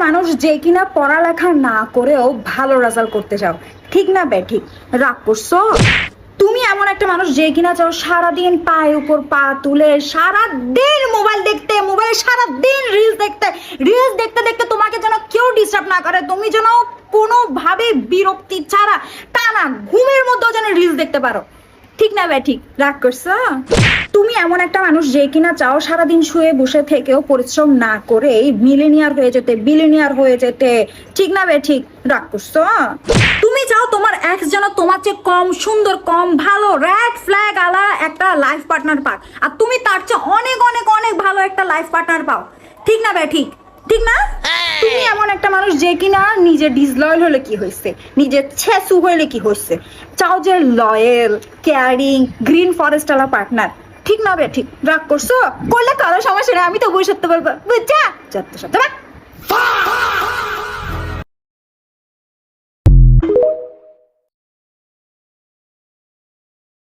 মানুষ যে কিনা পড়ালেখা না করেও ভালো রেজাল্ট করতে চাও, ঠিক না বে ঠিক? রাগ করছো? তুমি এমন একটা মানুষ যে কিনা চাও সারাদিন পায়ের উপর পা তুলে সারাদিন মোবাইল দেখতে, মোবাইলে সারাদিন রিলস দেখতে দেখতে তোমাকে যেন কেউ ডিস্টার্ব না করে, তুমি যেন কোনোভাবে বিরক্তি ছাড়া টানা ঘুমের মধ্যেও যেন রিলস দেখতে পারো, ঠিক না ভাই ঠিক? রাগ করছো? তুমি এমন একটা মানুষ যে কিনা চাও সারাদিন শুয়ে বসে থেকেও পরিশ্রম না করে মিলেনিয়ার হয়ে যেতে, বিলিনিয়ার হয়ে যেতে, ঠিক না ভাই ঠিক? রাগ করছো? তুমি চাও তোমার এক্স যেন তোমার চেয়ে কম সুন্দর, কম ভালো, রেড ফ্ল্যাগ আলা একটা লাইফ পার্টনার পাক, আর তুমি তার চেয়ে অনেক অনেক অনেক ভালো একটা লাইফ পার্টনার পাও, ঠিক না ভাই ঠিক? ঠিক না? তুমি এমন একটা মানুষ যে কিনা নিজে ডিসলয়াল হলে কি হয়েছে, নিজে ছেসু হইলে কি হয়েছে, চাও যে লয়েল, কেয়ারিং, গ্রিন ফরেস্ট আলা পার্টনার, ঠিক না বে ঠিক? রাগ করছো? করলে কারো সমস্যা নেই, আমি তো বই সত্যি বলবো, বুঝছা? যত সব